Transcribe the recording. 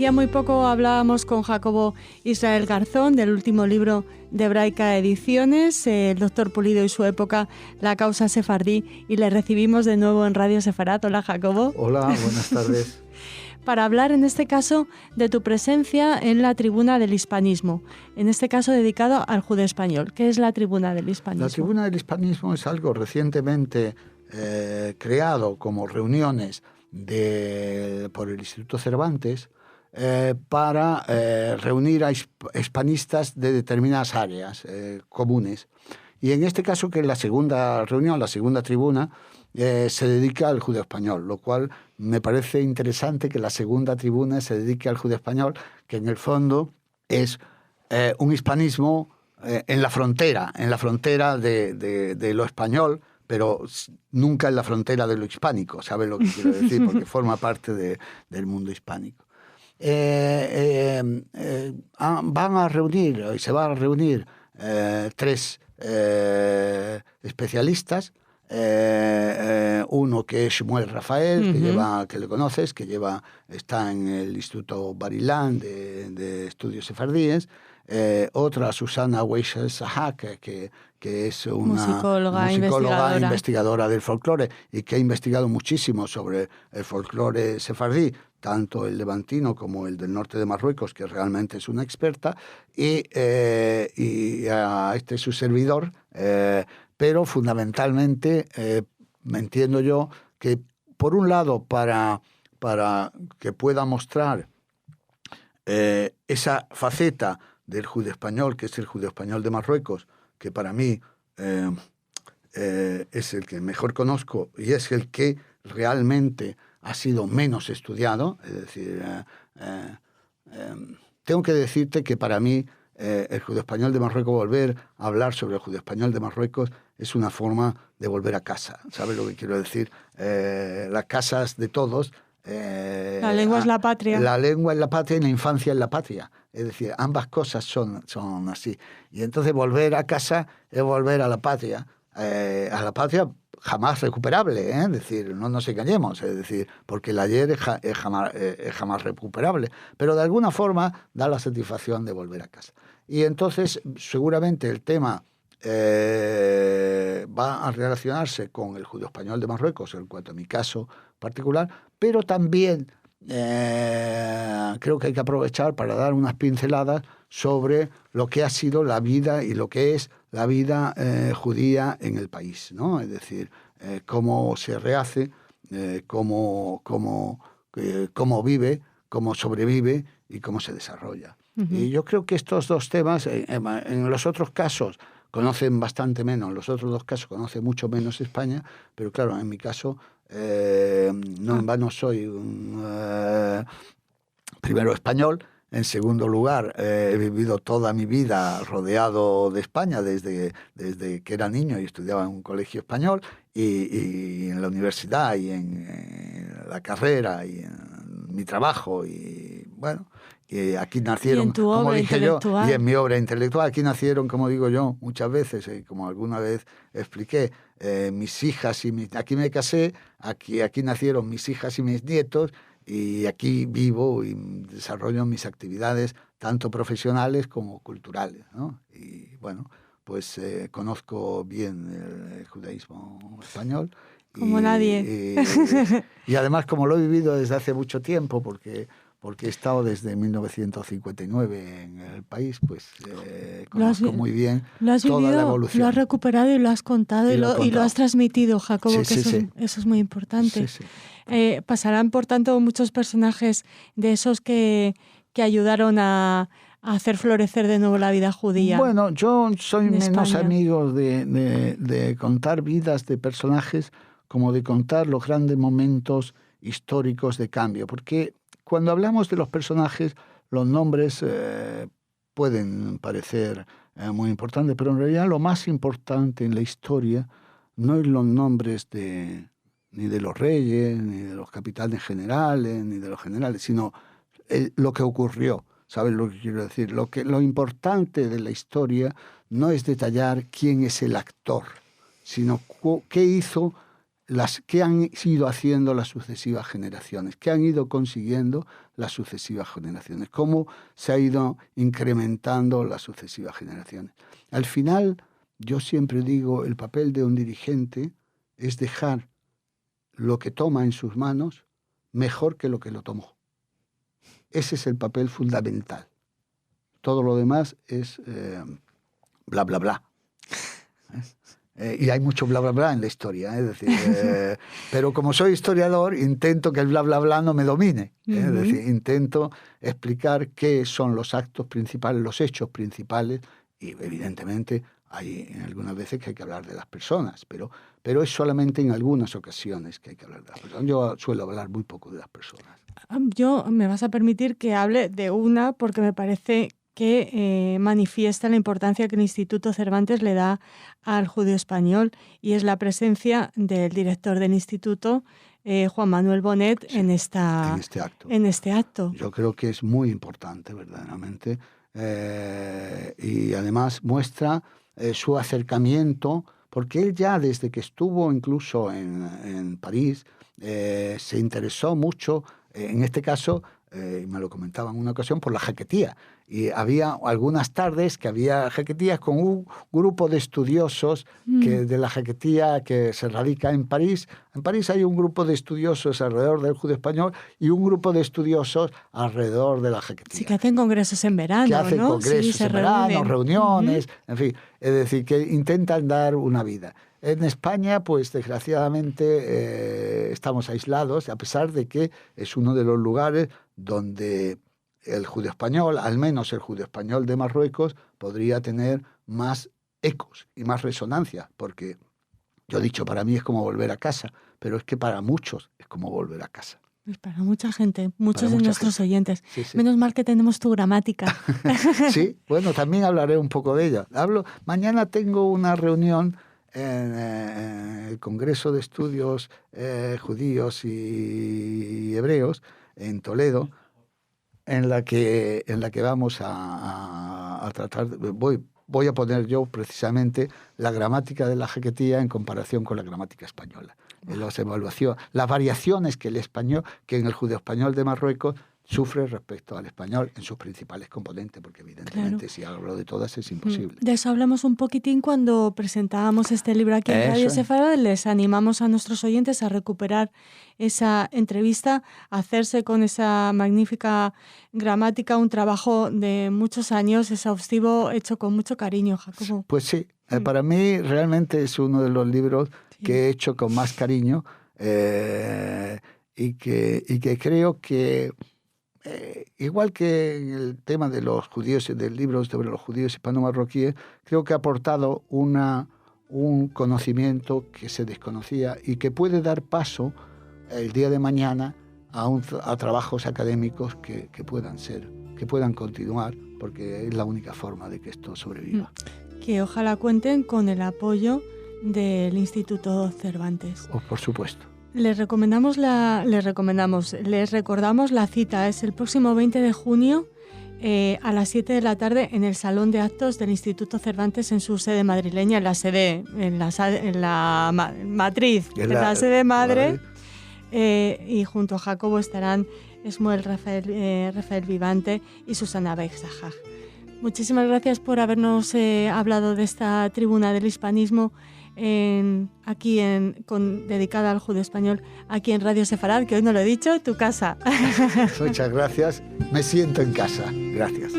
Hacía muy poco hablábamos con Jacobo Israel Garzón del último libro de Hebraica Ediciones, el doctor Pulido y su época, la causa sefardí, y le recibimos de nuevo en Radio Sefarat. Hola, Jacobo. Hola, buenas tardes. Para hablar en este caso de tu presencia en la Tribuna del Hispanismo, en este caso dedicado al judeo español. ¿Qué es la Tribuna del Hispanismo? La Tribuna del Hispanismo es algo recientemente creado como reuniones por el Instituto Cervantes para reunir a hispanistas de determinadas áreas comunes. Y en este caso, que la segunda reunión, la segunda tribuna, se dedica al judeo español, lo cual me parece interesante que la segunda tribuna se dedique al judeo español, que en el fondo es un hispanismo en la frontera de lo español, pero nunca en la frontera de lo hispánico, ¿sabes lo que quiero decir? Porque forma parte del mundo hispánico. Van a reunir, y se van a reunir tres especialistas. Uno que es Shmuel Rafael, que le conoces, está en el Instituto Bar-Ilan de Estudios Sefardíes. Otra, Susana Weishel-Sahak, que es una musicóloga investigadora del folclore y que ha investigado muchísimo sobre el folclore sefardí, tanto el levantino como el del norte de Marruecos, que realmente es una experta, y a su servidor, pero fundamentalmente me entiendo yo que, por un lado, para que pueda mostrar esa faceta del judeo español, que es el judeo español de Marruecos, que para mí es el que mejor conozco y es el que realmente ha sido menos estudiado. Es decir, tengo que decirte que para mí el judeo español de Marruecos, volver a hablar sobre el judeo español de Marruecos, es una forma de volver a casa. ¿Sabes lo que quiero decir? Las casas de todos. La lengua es la patria. La lengua es la patria y la infancia es la patria. Es decir, ambas cosas son así. Y entonces volver a casa es volver a la patria jamás recuperable, ¿eh? Es decir, no nos engañemos, es decir, porque el ayer es jamás recuperable, pero de alguna forma da la satisfacción de volver a casa. Y entonces seguramente el tema va a relacionarse con el judeo español de Marruecos, en cuanto a mi caso particular, pero también creo que hay que aprovechar para dar unas pinceladas sobre lo que ha sido la vida y lo que es la vida judía en el país, ¿no? Es decir, cómo se rehace, cómo vive, cómo sobrevive y cómo se desarrolla. Y yo creo que estos dos temas, en los otros casos, conocen bastante menos, los otros dos casos conocen mucho menos España, pero claro, en mi caso, no en vano soy primero español. En segundo lugar, he vivido toda mi vida rodeado de España desde que era niño y estudiaba en un colegio español y en la universidad y en la carrera y en mi trabajo y bueno, y aquí nacieron, como dije yo, y en mi obra intelectual, aquí nacieron, como digo yo, muchas veces, como alguna vez expliqué, mis hijas aquí me casé, aquí nacieron mis hijas y mis nietos. Y aquí vivo y desarrollo mis actividades tanto profesionales como culturales, ¿no? Y bueno, pues conozco bien el judaísmo español. Como nadie. Y además, como lo he vivido desde hace mucho tiempo, porque he estado desde 1959 en el país, pues conozco muy bien toda la evolución. Lo has recuperado y lo has contado y lo has transmitido, Jacobo, Sí, eso es muy importante. Sí. Pasarán, por tanto, muchos personajes de esos que ayudaron a hacer florecer de nuevo la vida judía. Bueno, yo soy menos amigo de contar vidas de personajes como de contar los grandes momentos históricos de cambio, porque cuando hablamos de los personajes, los nombres pueden parecer muy importantes, pero en realidad lo más importante en la historia no es los nombres ni de los reyes, ni de los capitanes generales, ni de los generales, sino lo que ocurrió. ¿Sabes lo que quiero decir? Lo importante de la historia no es detallar quién es el actor, sino qué hizo qué han ido haciendo las sucesivas generaciones, qué han ido consiguiendo las sucesivas generaciones, cómo se ha ido incrementando las sucesivas generaciones. Al final, yo siempre digo, el papel de un dirigente es dejar lo que toma en sus manos mejor que lo que lo tomó. Ese es el papel fundamental. Todo lo demás es bla, bla, bla. Y hay mucho bla, bla, bla en la historia. Es decir, pero como soy historiador, intento que el bla, bla, bla no me domine. Es decir, intento explicar qué son los actos principales, los hechos principales, y evidentemente hay algunas veces que hay que hablar de las personas, pero es solamente en algunas ocasiones que hay que hablar de las personas. Yo suelo hablar muy poco de las personas. Me vas a permitir que hable de una, porque me parece que manifiesta la importancia que el Instituto Cervantes le da al judío español, y es la presencia del director del instituto, Juan Manuel Bonet, sí, en este acto. Yo creo que es muy importante, verdaderamente, y además muestra su acercamiento, porque él ya desde que estuvo incluso en París se interesó mucho, en este caso, me lo comentaba en una ocasión, por la jaquetía. Y había algunas tardes que había jaquetías con un grupo de estudiosos de la jaquetía que se radica en París. En París hay un grupo de estudiosos alrededor del judío español y un grupo de estudiosos alrededor de la jaquetía. Sí, que hacen congresos en verano, que hacen ¿no? congresos en verano, reuniones, en fin. Es decir, que intentan dar una vida. En España, pues desgraciadamente estamos aislados, a pesar de que es uno de los lugares donde el judío español, al menos el judío español de Marruecos, podría tener más ecos y más resonancia, porque yo he dicho, para mí es como volver a casa, pero es que para muchos es como volver a casa. Pues para mucha gente, muchos de nuestros oyentes. Sí, sí. Menos mal que tenemos tu gramática. Sí, bueno, también hablaré un poco de ella. Mañana tengo una reunión en el Congreso de Estudios Judíos y Hebreos en Toledo, en la que vamos a tratar, voy a poner yo precisamente la gramática de la jaquetía en comparación con la gramática española. Las variaciones que en el judío español de Marruecos sufre respecto al español en sus principales componentes, porque evidentemente claro, si hablo de todas es imposible. De eso hablamos un poquitín cuando presentábamos este libro aquí en Radio Sefarad. Les animamos a nuestros oyentes a recuperar esa entrevista, a hacerse con esa magnífica gramática, un trabajo de muchos años, exhaustivo, hecho con mucho cariño, Jacobo. Pues sí, para mí realmente es uno de los libros que he hecho con más cariño y que creo que igual que en el tema de los judíos, del libro sobre los judíos hispano-marroquíes, creo que ha aportado un conocimiento que se desconocía y que puede dar paso el día de mañana a trabajos académicos que puedan continuar, porque es la única forma de que esto sobreviva. Que ojalá cuenten con el apoyo del Instituto Cervantes. Por supuesto. Les recordamos la cita, es el próximo 20 de junio a las 7 de la tarde en el Salón de Actos del Instituto Cervantes en su sede madrileña, en la matriz, en la sede madre, y junto a Jacobo estarán Esmuel Rafael Vivante y Susana Beixajaj. Muchísimas gracias por habernos hablado de esta tribuna del hispanismo dedicada al judío español aquí en Radio Sefarad, que hoy no lo he dicho, tu casa. Muchas gracias, me siento en casa. Gracias.